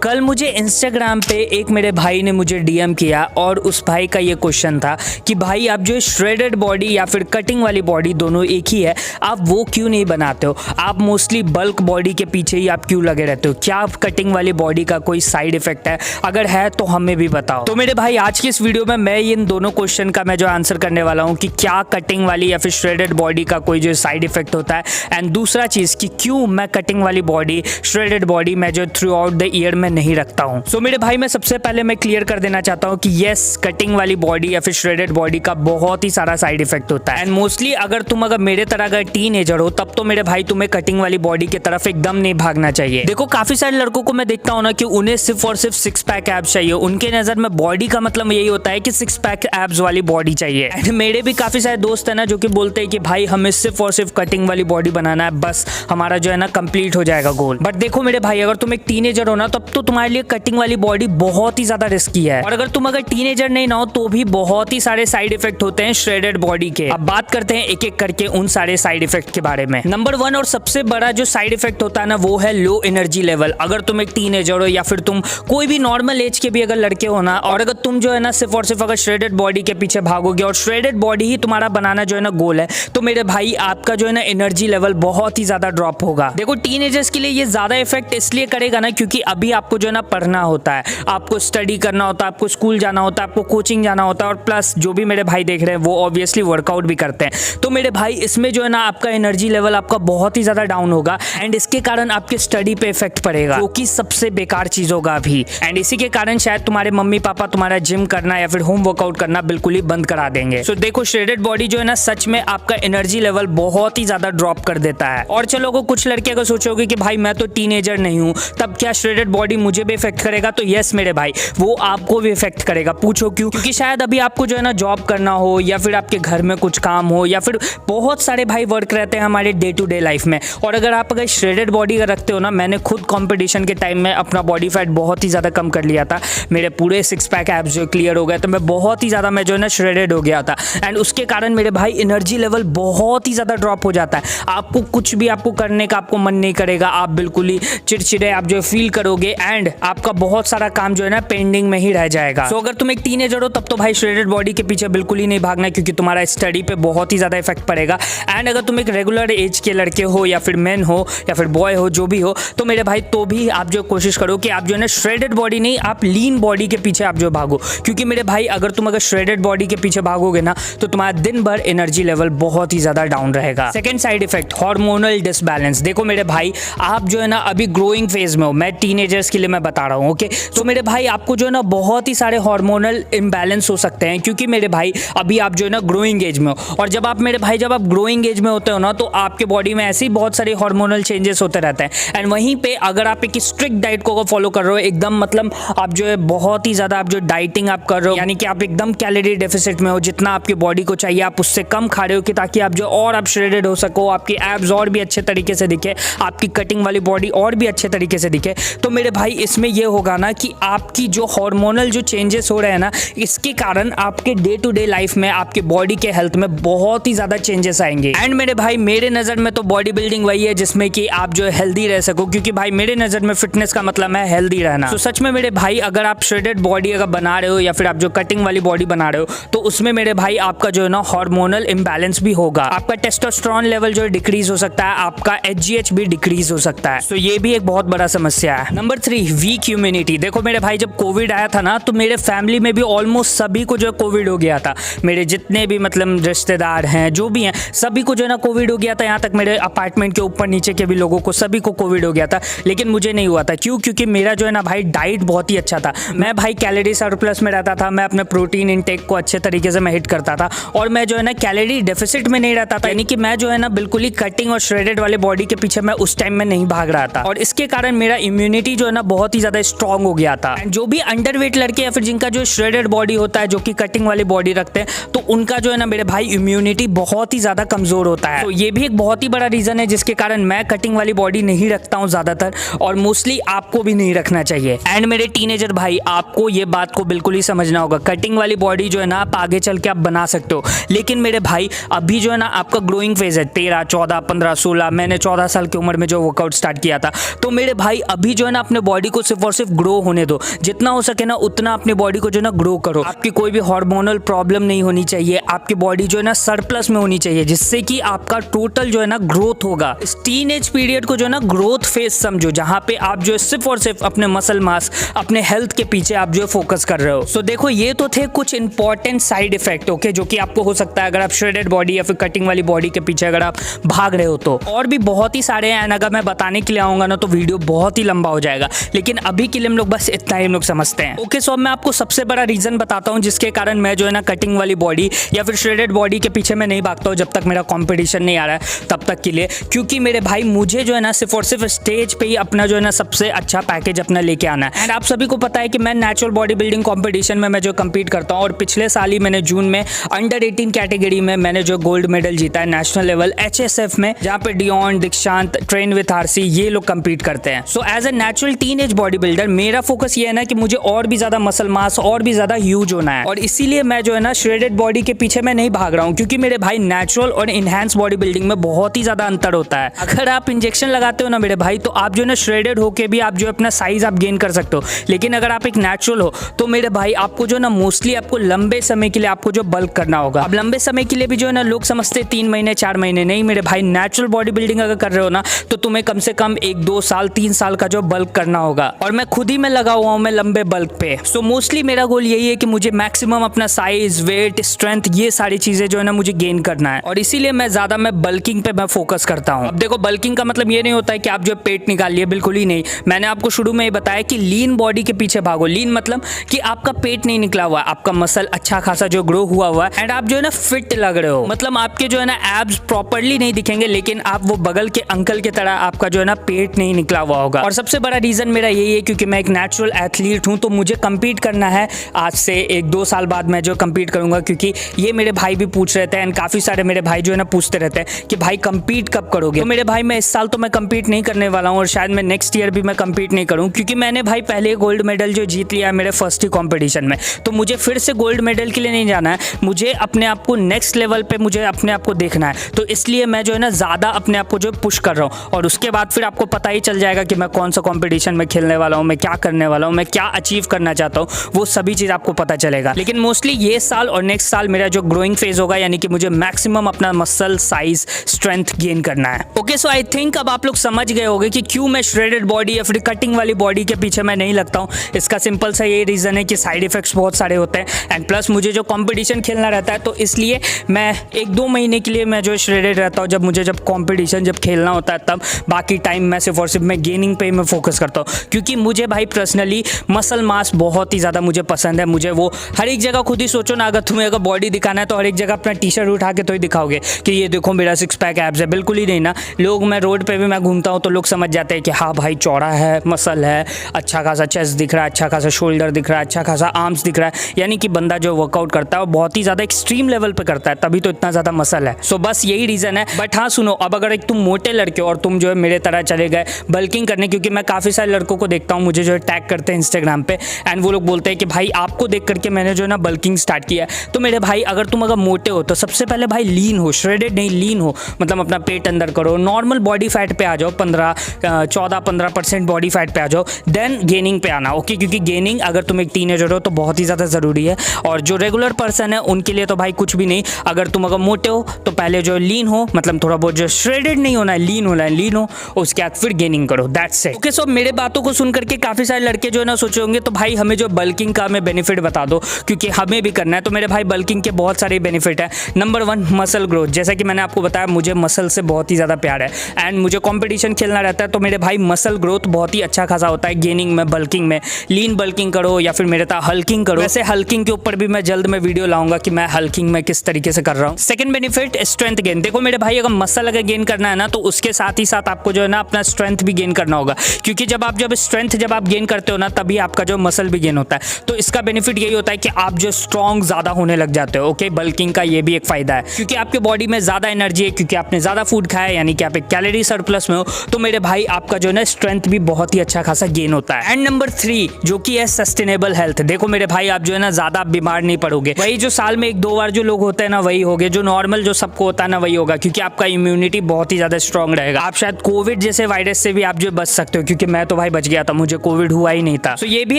कल मुझे इंस्टाग्राम पे एक मेरे भाई ने मुझे डीएम किया और उस भाई का ये क्वेश्चन था कि भाई आप जो श्रेडेड बॉडी या फिर कटिंग वाली बॉडी दोनों एक ही है, आप वो क्यों नहीं बनाते हो? आप मोस्टली बल्क बॉडी के पीछे ही आप क्यों लगे रहते हो? क्या आप कटिंग वाली बॉडी का कोई साइड इफेक्ट है? अगर है तो हमें भी बताओ। तो मेरे भाई आज की इस वीडियो में मैं इन दोनों क्वेश्चन का मैं जो आंसर करने वाला हूँ कि क्या कटिंग वाली या फिर श्रेडेड बॉडी का कोई जो साइड इफेक्ट होता है, एंड दूसरा चीज कि क्यों मैं कटिंग वाली बॉडी, श्रेडेड बॉडी मैं जो थ्रू आउट द ईयर में नहीं रखता हूँ। सो मेरे भाई मैं सबसे पहले मैं क्लियर कर देना चाहता हूँ कि यस, कटिंग वाली बॉडी या फिर श्रेडेड बॉडी का बहुत ही सारा साइड इफेक्ट होता है। एंड मोस्टली अगर मेरे तरह अगर टीनेजर हो तब तो मेरे भाई तुम्हें कटिंग वाली बॉडी की तरफ एकदम नहीं भागना चाहिए। देखो काफी सारे लड़कों को मैं देखता हूँ ना कि उन्हें सिर्फ और सिर्फ सिक्स पैक एब्स चाहिए। उनके नजर में बॉडी का मतलब यही होता है कि सिक्स पैक एब्स वाली बॉडी चाहिए। एंड मेरे भी काफी सारे दोस्त है ना जो कि बोलते हैं कि भाई हमें सिर्फ और सिर्फ कटिंग वाली बॉडी बनाना है, बस हमारा जो है ना कंप्लीट हो जाएगा गोल। बट देखो मेरे भाई, अगर तुम एक टीनेजर हो ना तब तो तुम्हारे लिए कटिंग वाली बॉडी बहुत ही ज्यादा रिस्की है। और अगर तुम टीनेजर नहीं ना हो तो भी बहुत ही सारे साइड इफेक्ट होते हैं श्रेडेड बॉडी के। अब बात करते हैं एक एक करके उन सारे साइड इफेक्ट के बारे में। नंबर 1 और सबसे बड़ा जो साइड इफेक्ट होता है ना वो है लो एनर्जी लेवल। अगर तुम एक टीनेजर हो या फिर तुम कोई भी नॉर्मल एज के भी अगर लड़के हो ना, और अगर तुम जो है ना सिर्फ और सिर्फ अगर श्रेडेड बॉडी के पीछे भागोगे और श्रेडेड बॉडी ही तुम्हारा बनाना जो है ना गोल है, तो मेरे भाई आपका जो है ना एनर्जी लेवल बहुत ही ज्यादा ड्रॉप होगा। देखो टीनेजर्स के लिए ये ज्यादा इफेक्ट इसलिए करेगा ना क्योंकि अभी आपको जो है ना पढ़ना होता है, आपको स्टडी करना होता है, आपको स्कूल जाना होता है, आपको कोचिंग जाना होता है, और प्लस जो भी मेरे भाई देख रहे हैं वो ऑब्वियसली वर्कआउट भी करते हैं। तो मेरे भाई इसमें जो है ना आपका एनर्जी लेवल आपका बहुत ही ज्यादा डाउन होगा एंड इसके कारण आपके स्टडी पे इफेक्ट पड़ेगा, जो कि सबसे बेकार चीज होगा अभी। एंड इसी के कारण शायद तुम्हारे मम्मी पापा तुम्हारा जिम करना या फिर होम वर्कआउट करना बिल्कुल ही बंद करा देंगे। सो देखो श्रेडेड बॉडी जो है ना सच में आपका एनर्जी लेवल बहुत ही ज्यादा ड्रॉप कर देता है। और चलो कुछ लड़के अगर सोचोगे कि भाई मैं तो टीनेजर नहीं हूं, तब क्या श्रेडेड बॉडी मुझे भी इफेक्ट करेगा? तो यस मेरे भाई, वो आपको भी इफेक्ट करेगा। पूछो क्यों? क्योंकि शायद अभी आपको जो है ना जॉब करना हो या फिर आपके घर में कुछ काम हो या फिर बहुत सारे भाई वर्क रहते हैं हमारे डे टू डे लाइफ में। और अगर श्रेडेड बॉडी रखते हो ना, मैंने खुद कंपटीशन के टाइम में अपना बॉडी फैट बहुत ही ज्यादा कम कर लिया था। मेरे पूरे सिक्स पैक एब्स जो क्लियर हो गए, तो मैं बहुत ही ज्यादा मैं जो है ना श्रेडेड हो गया था। एंड उसके कारण मेरे भाई एनर्जी लेवल बहुत ही ज्यादा ड्रॉप हो जाता है। आपको कुछ भी आपको करने का आपको मन नहीं करेगा, आप बिल्कुल ही चिड़चिड़े आप जो फील करोगे एंड आपका बहुत सारा काम जो है ना पेंडिंग में ही रह जाएगा। सो अगर तुम एक टीनेजर हो तब तो भाई श्रेडेड बॉडी के पीछे बिल्कुल ही नहीं भागना, क्योंकि तुम्हारा स्टडी पे बहुत ही ज्यादा इफेक्ट पड़ेगा। एंड अगर तुम एक रेगुलर एज के लड़के हो या फिर मेन हो या फिर बॉय हो, जो भी हो, तो मेरे भाई तो भी आप जो कोशिश करो कि आप जो है ना श्रेडेड बॉडी नहीं, आप लीन बॉडी के पीछे आप जो भागो। क्योंकि मेरे भाई अगर श्रेडेड बॉडी के पीछे भागोगे ना तो तुम्हारा दिन भर एनर्जी लेवल बहुत ही ज्यादा डाउन रहेगा। Second side effect, hormonal disbalance. देखो मेरे भाई, आप जो है ना अभी ग्रोइंग फेज में हो, मैं टीनेजर्स के लिए मैं बता रहा हूँ, ओके? तो मेरे भाई आपको जो है ना बहुत ही सारे हार्मोनल इम्बैलेंस हो सकते हैं, क्योंकि मेरे भाई अभी आप जो है ना ग्रोइंग एज में हो। और जब आप मेरे भाई जब आप ग्रोइंग एज में होते हो ना तो आपके बॉडी में ऐसे ही बहुत सारे हार्मोनल चेंजेस होते रहते हैं। एंड वहीं पे अगर आप एक स्ट्रिक्ट डाइट को फॉलो कर रहे हो, एकदम मतलब आप जो है बहुत ही ज्यादा आप जो डाइटिंग आप कर रहे हो, यानी कि आप एकदम कैलोरी डेफिसिट में हो, जितना आपकी बॉडी को चाहिए आप उससे कम खा रहे हो कि ताकि आप जो और आप श्रेडेड हो सको, आपकी एब्स और भी अच्छे तरीके से दिखे, आपकी कटिंग वाली बॉडी और भी अच्छे तरीके से दिखे, तो मेरे भाई इसमें यह होगा ना कि आपकी जो हार्मोनल जो चेंजेस हो रहे हैं ना, इसके कारण आपके डे टू डे लाइफ में आपके बॉडी के हेल्थ में बहुत ही ज्यादा चेंजेस आएंगे। एंड मेरे भाई मेरे नजर में तो बॉडी बिल्डिंग वही है जिसमें कि आप जो हेल्दी रह सको, क्योंकि भाई मेरे नजर में फिटनेस का मतलब है हेल्दी रहना। तो सच में मेरे भाई अगर आप श्रेडेड बॉडी अगर बना रहे हो या फिर आप जो कटिंग वाली बॉडी बना रहे हो, तो उसमें मेरे भाई आपका जो है ना हार्मोनल इम्बैलेंस भी होगा। आपका टेस्टोस्टेरोन लेवल जो है डिक्रीज हो सकता है, आपका HGH भी डिक्रीज हो सकता है। तो ये भी एक बहुत बड़ा समस्या है। Number 3, weak immunity. देखो मेरे भाई, जब कोविड आया था ना तो मेरे फैमिली में भी ऑलमोस्ट सभी को जो है कोविड हो गया था। मेरे जितने भी मतलब रिश्तेदार हैं, जो भी हैं, सभी को जो है ना कोविड हो गया था। यहाँ तक मेरे अपार्टमेंट के ऊपर नीचे के भी लोगों को सभी को कोविड हो गया था, लेकिन मुझे नहीं हुआ था। क्यों? क्योंकि मेरा जो है ना भाई डाइट बहुत ही अच्छा था। मैं भाई कैलोरी सरप्लस में रहता था, मैं अपने प्रोटीन इनटेक को अच्छे तरीके से मैं हिट करता था, और मैं जो है ना कैलोरी डेफिसिट में नहीं रहता था, यानी कि मैं जो है ना बिल्कुल ही कटिंग और श्रेडेड वाले बॉडी के पीछे मैं उस टाइम में नहीं भाग रहा था। और इसके कारण मेरा इम्यूनिटी जो है ना बहुत ही ज्यादा स्ट्रांग हो गया था। जो भी अंडरवेट लड़के या फिर जिनका जो श्रेडेड बॉडी होता है, जो कि कटिंग वाली बॉडी रखते हैं, तो उनका जो है ना मेरे भाई इम्यूनिटी बहुत ही ज्यादा कमजोर होता है। तो ये भी एक बहुत ही बड़ा रीजन है जिसके कारण मैं कटिंग वाली बॉडी नहीं रखता हूँ ज्यादातर, और मोस्टली आपको भी नहीं रखना चाहिए। एंड मेरे टीनेजर भाई, आपको ये बात को बिल्कुल ही समझना होगा, कटिंग वाली बॉडी जो है ना आप आगे चल के आप बना सकते हो, लेकिन मेरे भाई अभी जो है ना आपका ग्रोइंग फेज है, 13, 14, 15, 16, मैंने 14 साल की उम्र में जो वर्कआउट स्टार्ट किया था, तो मेरे भाई अभी जो है ना अपने बॉडी को सिर्फ और सिर्फ ग्रो होने दो, जितना हो सके ना उतना अपनी बॉडी को जो है ना ग्रो करो। आपकी कोई भी हार्मोनल प्रॉब्लम नहीं होनी चाहिए, आपकी बॉडी जो है ना सरप्लस में होनी चाहिए, जिससे कि आपका टोटल जो है ना ग्रोथ होगा। इस टीनेज पीरियड को जो है ना ग्रोथ फेज समझो, जहां पे आप जो है सिर्फ और सिर्फ अपने मसल मास, अपने हेल्थ के पीछे आप जो है फोकस कर रहे हो। सो देखो, ये तो थे कुछ इंपॉर्टेंट साइड इफेक्ट, ओके, जो कि आपको हो सकता है अगर आप श्रेडेड बॉडी या फिर कटिंग वाली बॉडी के पीछे अगर आप भाग रहे हो तो। और भी बहुत ही सारे हैं, अगर मैं बताने के लिए आऊंगा ना तो वीडियो बहुत ही लंबा हो जाएगा, लेकिन अभी के लिए हम लोग बस इतना ही हम लोग समझते हैं। ओके, सो अब मैं आपको सबसे बड़ा रीजन बताता हूं जिसके कारण मैं जो है ना कटिंग वाली बॉडी या फिर श्रेडेड बॉडी के पीछे मैं नहीं भागता हूं जब तक मेरा कंपटीशन नहीं आ रहा है तब तक के लिए। क्योंकि मेरे भाई मुझे जो है ना सिर्फ और सिर्फ स्टेज पे ही अपना जो है ना सबसे अच्छा पैकेज अपना लेके आना है। एंड आप सभी को पता है कि मैं नेचुरल बॉडी बिल्डिंग कॉम्पिटिशन में मैं जो कम्पीट करता हूँ, और पिछले साल ही मैंने जून में अंडर 18 कैटेगरी में मैंने जो गोल्ड मेडल जीता है नेशनल लेवल HSF में, जहाँ पे डियोन, दीक्षांत, ट्रेन विथ आरसी ये लोग कम्पीट करते हैं। So as a natural teenage body builder मेरा फोकस ये है ना कि मुझे और भी ज्यादा मसल मास और भी ज्यादा ह्यूज होना है, और इसीलिए मैं जो है ना श्रेडेड बॉडी के पीछे मैं नहीं भाग रहा हूँ। क्योंकि मेरे भाई नेचुरल और इनहैंस बॉडी बिल्डिंग में बहुत ही ज्यादा अंतर होता है। अगर आप इंजेक्शन लगाते हो ना मेरे भाई, तो आप जो है ना श्रेडेड होके भी आप जो अपना साइज आप गेन कर सकते हो, लेकिन अगर आप एक नेचुरल हो तो मेरे भाई आपको जो ना मोस्टली आपको लंबे समय के लिए आपको जो बल्क करना होगा। अब लंबे समय के लिए भी जो है ना लोग समझते 3 महीने 4 महीने, नहीं मेरे भाई, नेचुरल बॉडी बिल्डिंग अगर कर रहे हो ना तो तुम्हें कम से कम 1-2 साल 3 साल का जो बल्क करना होगा, और मैं खुद ही में लगा हुआ हूँ मैं लंबे बल्क पे। सो मोस्टली मेरा गोल यही है कि मुझे मैक्सिमम अपना साइज, वेट, स्ट्रेंथ ये सारी चीजें जो है ना मुझे गेन करना है, और इसीलिए मैं ज्यादा मैं बल्किंग पे मैं फोकस करता हूँ। अब देखो, बल्किंग का मतलब ये नहीं होता है कि आप जो पेट निकाल लिए, बिल्कुल ही नहीं। मैंने आपको शुरू में ये बताया कि लीन बॉडी के पीछे भागो। लीन मतलब कि आपका पेट नहीं निकला हुआ, आपका मसल अच्छा खासा जो ग्रो हुआ हुआ है, एंड आप जो है ना फिट लग रहे हो। मतलब आपके जो है ना एब्स प्रॉपर्ली नहीं दिखेंगे, लेकिन आप वो बगल के अंकल की तरह आपका जो है ना पेट नहीं निकला हुआ होगा। और सबसे बड़ा रीजन मेरा यही है क्योंकि मैं एक नेचुरल एथलीट हूं, तो मुझे कंपीट करना है। आज से 1-2 साल बाद मैं जो कंपीट करूंगा, क्योंकि ये मेरे भाई भी पूछ रहे थे, एंड काफी सारे मेरे भाई जो है ना पूछते रहते हैं कि भाई कंपीट कब करोगे। तो मेरे भाई मैं इस साल तो मैं कंपीट नहीं करने वाला हूं, और शायद मैं नेक्स्ट ईयर भी मैं कंपीट नहीं करूं, क्योंकि मैंने भाई पहले गोल्ड मेडल जो जीत लिया है मेरे फर्स्ट ही कंपटीशन में, तो मुझे फिर से गोल्ड मेडल के लिए नहीं जाना है। मुझे अपने आप को नेक्स्ट लेवल पे मुझे अपने आप को देखना है, तो इसलिए मैं जो है ना ज्यादा अपने आप को जो पुश कर रहा हूँ। और उसके बाद फिर आपको पता ही चल जाएगा कि मैं कौन सा कंपटीशन में खेलने वाला हूँ, मैं क्या करने वाला हूँ, मैं क्या अचीव करना चाहता हूँ, वो सभी चीज आपको पता चलेगा। लेकिन मोस्टली ये साल और नेक्स्ट साल मेरा जो ग्रोइंग फेज होगा, यानी कि मुझे मैक्सिमम अपना मसल साइज, स्ट्रेंथ गेन करना है। ओके, सो आई थिंक अब आप लोग समझ गए होंगे कि क्यों मैं श्रेडेड बॉडी या फिर कटिंग वाली बॉडी के पीछे मैं नहीं लगता हूँ। इसका सिंपल सा ये रीजन है कि साइड इफेक्ट्स बहुत सारे होते हैं, एंड प्लस मुझे जो कंपटीशन खेलना रहता है, तो इसलिए मैं 1-2 महीने के लिए मैं जो श्रेडेड रहता हूँ। जब मुझे कंपटीशन जब खेलना होता है, तब बाकी टाइम मैं सिर्फ और सिर्फ मैं गेनिंग पे मैं फोकस करता हूँ। क्योंकि मुझे भाई पर्सनली मसल मास बहुत ही ज़्यादा मुझे पसंद है। मुझे वो हर एक जगह, खुद ही सोचो ना, अगर तुम्हें अगर बॉडी दिखाना है तो हर एक जगह अपना टी-शर्ट उठा के तो ही दिखाओगे कि ये देखो मेरा 6 पैक एब्स है, बिल्कुल ही नहीं ना। लोग, मैं रोड पे भी मैं घूमता हूँ तो लोग समझ जाते हैं कि हाँ भाई चौड़ा है, मसल है, अच्छा खासा चेस्ट दिख रहा है, अच्छा खासा शोल्डर दिख रहा है, अच्छा खासा आर्म्स दिख रहा है, यानी कि बंदा जो वर्कआउट करता है वो बहुत ही ज़्यादा एक्सट्रीम लेवल पे करता है, तभी तो इतना ज़्यादा मसल है। सो बस यही रीज़न है। बट हाँ सुनो, अब अगर एक तुम मोटे लड़के हो और तुम जो है मेरे तरह चले गए बल्किंग करने, क्योंकि मैं काफ़ी सारे लड़कों को देखता हूँ, मुझे जो है टैग करते हैं इंस्टाग्राम पे, एंड वो लोग बोलते हैं कि भाई आपको देख करके मैंने जो है ना बल्किंग स्टार्ट किया है। तो मेरे भाई अगर तुम अगर मोटे हो तो सबसे पहले भाई लीन हो, श्रेडेड नहीं, लीन हो, मतलब अपना पेट अंदर करो, नॉर्मल बॉडी फैट पे आ जाओ, 14-15% बॉडी फैट पे आ जाओ, देन गेनिंग पे आना। ओके, क्योंकि गेनिंग अगर तुम एक टीनेजर हो तो बहुत ही ज़्यादा ज़रूरी है, और जो रेगुलर पर्सन है उनके लिए तो भाई कुछ भी नहीं। अगर तुम अगर मोटे हो तो पहले जो लीन हो, मतलब थोड़ा बहुत जो श्रेडेड नहीं होना है, लीन होना है, लीन हो, उसके बाद फिर गेनिंग करो, दैट्स इट। ओके, सो मेरे बातों को सुन करके काफ़ी सारे लड़के जो है ना सोचे होंगे तो भाई हमें जो बल्किंग का हमें बेनिफिट बता दो, क्योंकि हमें भी करना है। तो मेरे भाई बल्किंग के बहुत सारे बेनिफिट है। Number 1, muscle growth. जैसा कि मैंने आपको बताया, मुझे मसल से बहुत ही ज़्यादा प्यार है, एंड मुझे कंपटीशन खेलना रहता है, तो मेरे भाई मसल ग्रोथ बहुत ही अच्छा खासा होता है गेनिंग में, बल्किंग में। लीन बल्किंग करो या फिर मेरे तरह हल्किंग करो। वैसे हल्किंग के ऊपर भी मैं जल्द में वीडियो लाऊंगा कि मैं हल्किंग में किस तरीके से कर रहा हूँ। Second benefit, strength gain. देखो मेरे भाई, अगर मसल अगर गेन करना है ना, तो उसके साथ ही साथ आपको जो है ना अपना स्ट्रेंथ भी गेन करना होगा, क्योंकि जब स्ट्रेंथ जब आप गेन करते हो ना, तभी आपका जो मसल भी गेन होता है। तो इसका बेनिफिट यही होता है कि आप जो स्ट्रॉन्ग ज्यादा होने लग जाते हो। ओके, बल्किंग का ये भी एक फायदा है, क्योंकि आपके बॉडी में ज्यादा एनर्जी है, क्योंकि आपने ज्यादा फूड खाया, यानी कि आप एक कैलोरी सरप्लस में हो, तो मेरे भाई आपका जो है ना स्ट्रेंथ भी बहुत ही अच्छा खासा गेन होता है। एंड नंबर 3 जो कि है सस्टेनेबल हेल्थ। देखो मेरे भाई, आप जो है ना ज्यादा बीमार नहीं पड़ोगे। वही जो साल में 1-2 बार जो लोग होते हैं ना वही होगे, जो नॉर्मल जो सबको होता है ना वही होगा, क्योंकि आपका इम्यूनिटी बहुत ही ज्यादा स्ट्रॉन्ग रहेगा। आप शायद कोविड जैसे वायरस से भी आप जो बच सकते हो, क्योंकि कि मैं तो भाई बच गया था, मुझे कोविड हुआ ही नहीं था। तो ये भी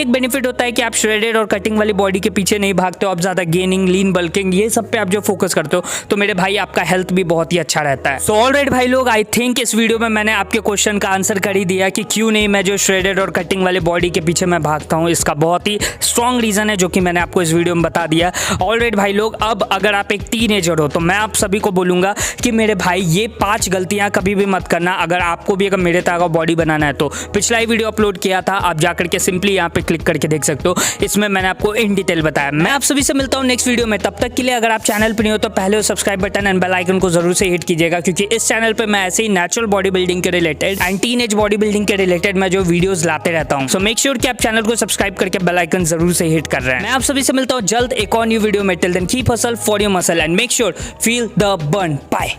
एक बेनिफिट होता है कि आप श्रेडेड और कटिंग वाली बॉडी के पीछे नहीं भागते हो, आप ज्यादा गेनिंग, लीन, बल्किंग ये सब पे आप जो फोकस करते हो, तो मेरे भाई आपका हेल्थ भी बहुत ही अच्छा रहता है। सो ऑलराइट भाई लोग, आई थिंक इस वीडियो में मैंने आपके क्वेश्चन का आंसर कर ही दिया कि क्यों नहीं मैं जो श्रेडेड और कटिंग वाले बॉडी के पीछे मैं भागता हूँ। इसका बहुत ही स्ट्रॉन्ग रीजन है जो कि मैंने आपको इस वीडियो में बता दिया। ऑलराइट भाई लोग, अब अगर आप एक टीनेजर हो तो मैं आप सभी को बोलूंगा कि मेरे भाई ये 5 गलतियां कभी भी मत करना। अगर आपको भी अगर मेरे तरह बॉडी बनाना है तो पिछला ही वीडियो अपलोड किया था, आप जाकर के सिंपली यहाँ पे क्लिक करके देख सकते हो। इसमें मैंने आपको इन डिटेल बताया। मैं आप सभी से मिलता हूँ नेक्स्ट वीडियो में। तब तक के लिए अगर आप चैनल पर नहीं हो तो पहले subscribe button and bell icon को जरूर से हिट कीजिएगा, क्योंकि इस चैनल पे मैं ऐसे ही नेचुरल बॉडी बिल्डिंग के related and teenage body building के रिलेटेड मैं जो वीडियोस लाते रहता हूँ। सो मेक श्योर कि आप चैनल को सब्सक्राइब करके बेल आइकन जरूर से हिट कर रहे हैं। मैं आप सभी से मिलता हूँ जल्द एक और न्यू वीडियो में। Till then keep hustle for your muscle and make sure feel the burn. Bye.